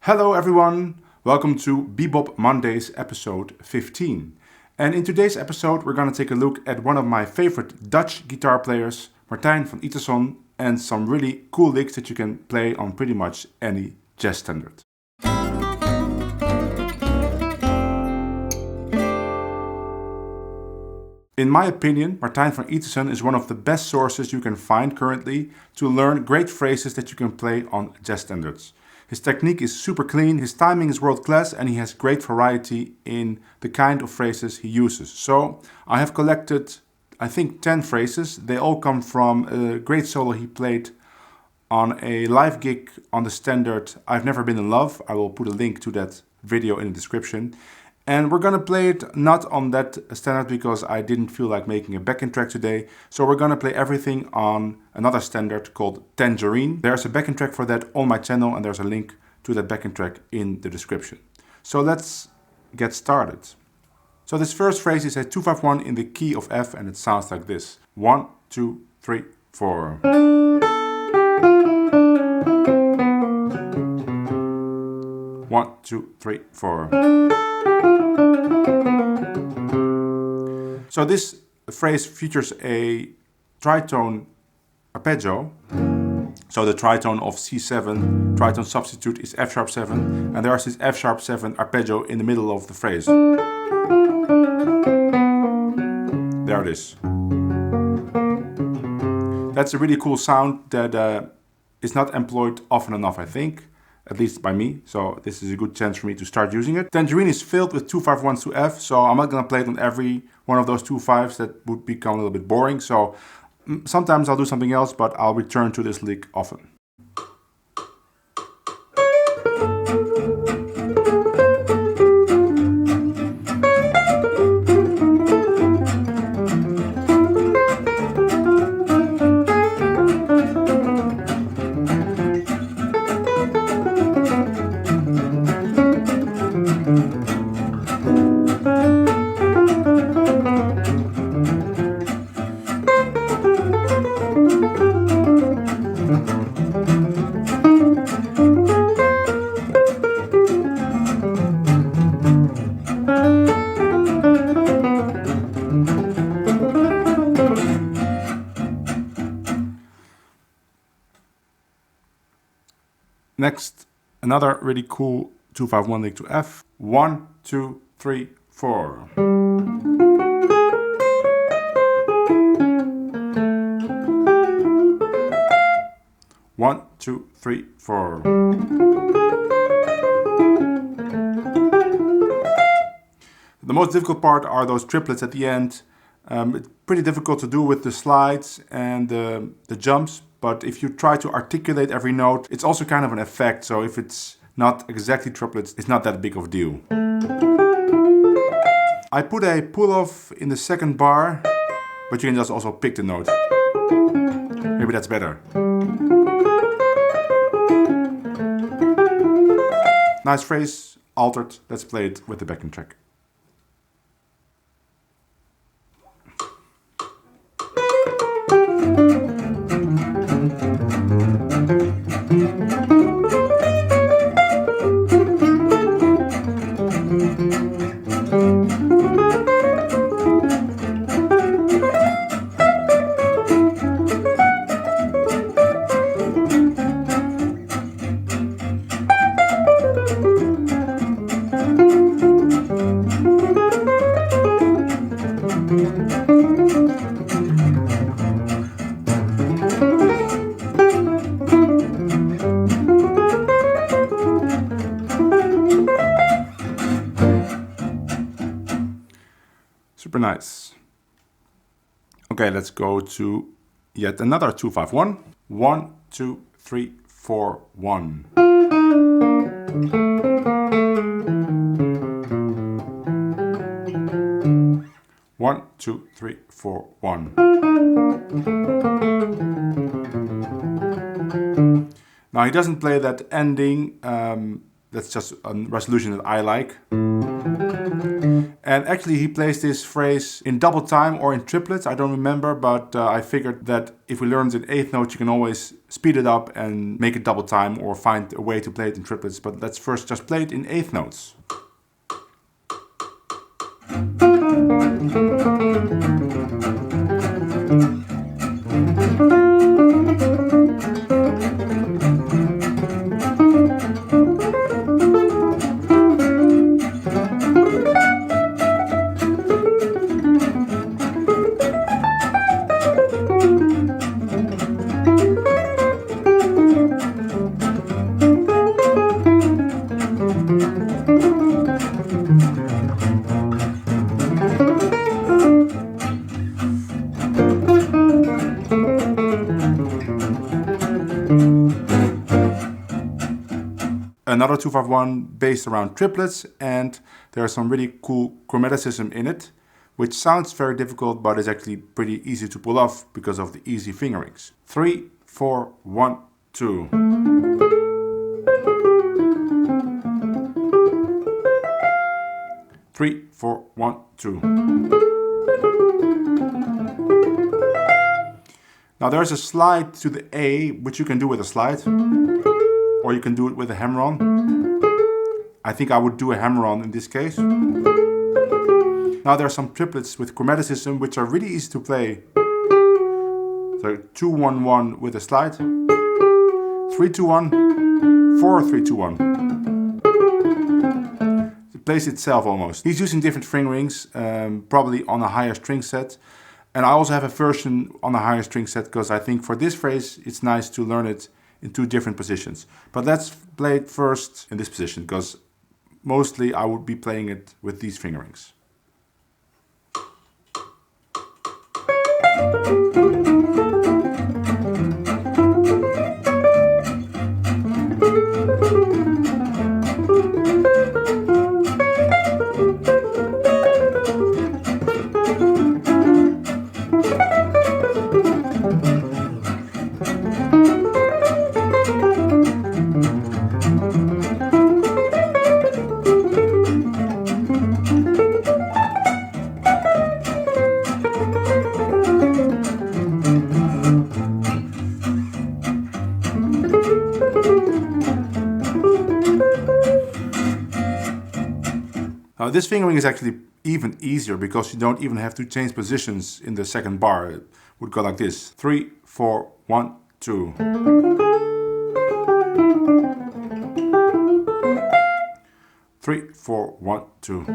Hello everyone, welcome to Bebop Mondays episode 15. And in today's episode we're going to take a look at one of my favorite Dutch guitar players, Martijn van Itterson, and some really cool licks that you can play on pretty much any jazz standard. In my opinion, Martijn van Itterson is one of the best sources you can find currently to learn great phrases that you can play on jazz standards. His technique is super clean, his timing is world class, and he has great variety in the kind of phrases he uses. So I have collected, I think, 10 phrases. They all come from a great solo he played on a live gig on the standard I've Never Been in Love. I will put a link to that video in the description. And we're gonna play it not on that standard because I didn't feel like making a backing track today. So we're gonna play everything on another standard called Tangerine. There's a backing track for that on my channel and there's a link to that backing track in the description. So let's get started. So this first phrase is a 2-5-1 in the key of F and it sounds like this. 1, 2, 3, 4. 1, 2, 3, 4. So this phrase features a tritone arpeggio. So the tritone of C7, tritone substitute is F sharp 7, and there's this F sharp 7 arpeggio in the middle of the phrase. There it is. That's a really cool sound that is not employed often enough, I think. At least by me, so this is a good chance for me to start using it. Tangerine is filled with 2-5-1s to F, so I'm not gonna play it on every one of those 2-5s. That would become a little bit boring, so sometimes I'll do something else, but I'll return to this lick often. Next, another really cool 2-5-1 lick to F. 1, 2, 3, 4. 1, 2, 3, 4. The most difficult part are those triplets at the end. It's pretty difficult to do with the slides and the jumps, but if you try to articulate every note, it's also kind of an effect, so if it's not exactly triplets, it's not that big of a deal. I put a pull-off in the second bar, but you can just also pick the note. Maybe that's better. Nice phrase, altered. Let's play it with the backing track. Super nice. Okay, let's go to yet another 2-5-1. 1, 2, 3, 4, 1. One, two, three, four, 1. Now he doesn't play that ending. That's just a resolution that I like. And actually he plays this phrase in double time or in triplets, I don't remember, but I figured that if we learned in eighth notes, you can always speed it up and make it double time or find a way to play it in triplets. But let's first just play it in eighth notes. Another 2-5-1 based around triplets, and there's some really cool chromaticism in it, which sounds very difficult but is actually pretty easy to pull off because of the easy fingerings. 3, 4, 1, 2. Three, 4, 1, 2. Now there's a slide to the A, which you can do with a slide, or you can do it with a hammer-on. I think I would do a hammer-on in this case. Now there are some triplets with chromaticism, which are really easy to play. So 2-1-1 with a slide, 3-2-1, 4-3-2-1. It plays itself almost. He's using different fingerings, probably on a higher string set. And I also have a version on a higher string set because I think for this phrase it's nice to learn it in two different positions. But let's play it first in this position because mostly I would be playing it with these fingerings. Now this fingering is actually even easier because you don't even have to change positions in the second bar. It would go like this. 3, 4, 1, 2. 3, 4, 1, 2.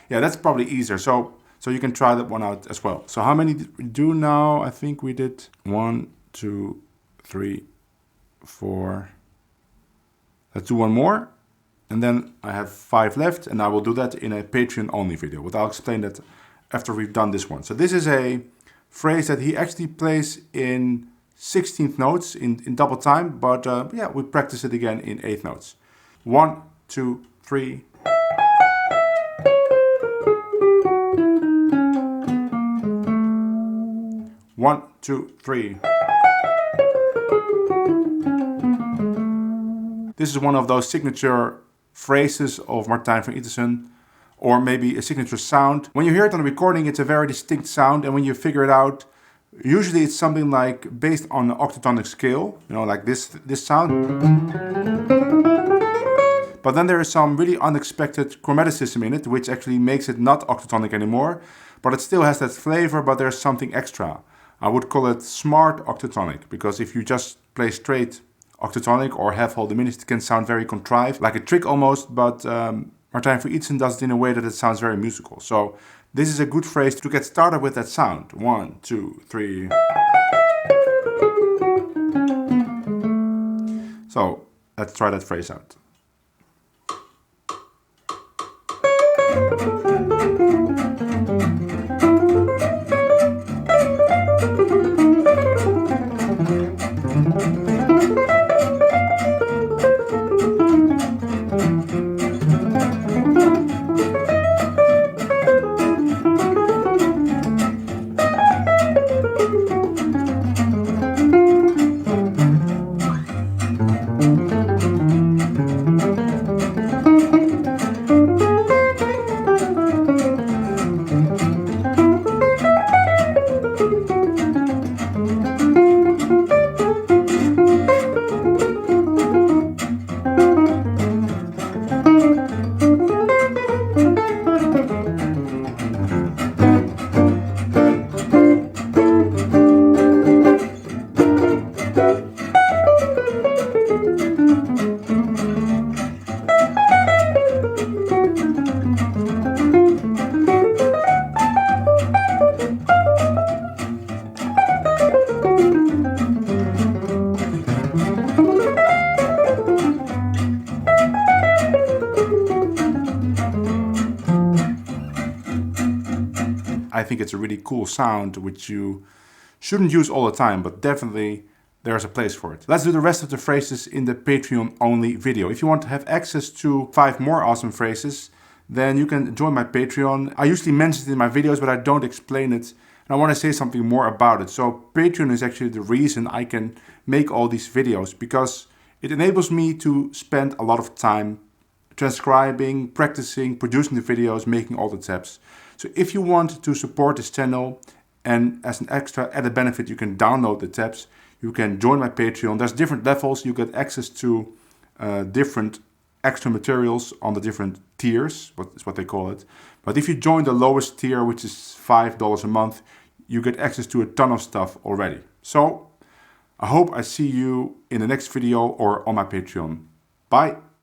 Yeah, that's probably easier. So you can try that one out as well. So how many did we do now? I think we did 1, 2, 3, 4. Let's do one more. And then I have 5 left, and I will do that in a Patreon only video. But I'll explain that after we've done this one. So this is a phrase that he actually plays in 16th notes in double time. But yeah, we practice it again in 8th notes. 1, 2, 3. One, 2, 3. This is one of those signature phrases of Martijn van Ittersen, or maybe a signature sound. When you hear it on the recording, it's a very distinct sound, and when you figure it out, usually it's something like based on an octatonic scale, you know, like this sound. But then there is some really unexpected chromaticism in it, which actually makes it not octatonic anymore, but it still has that flavor, but there's something extra. I would call it smart octatonic, because if you just play straight octatonic or half-whole diminished, it can sound very contrived, like a trick almost, but Martijn van Ittersen does it in a way that it sounds very musical. So this is a good phrase to get started with that sound. 1, 2, 3. So let's try that phrase out. I think it's a really cool sound which you shouldn't use all the time, but definitely there's a place for it. Let's do the rest of the phrases in the Patreon only video. If you want to have access to 5 more awesome phrases, then you can join my Patreon. I usually mention it in my videos, but I don't explain it. And I want to say something more about it. So Patreon is actually the reason I can make all these videos, because it enables me to spend a lot of time transcribing, practicing, producing the videos, making all the tabs. So if you want to support this channel, and as an extra added benefit you can download the tabs, you can join my Patreon. There's different levels, you get access to different extra materials on the different tiers, is what they call it. But if you join the lowest tier, which is $5 a month, you get access to a ton of stuff already. So I hope I see you in the next video or on my Patreon. Bye!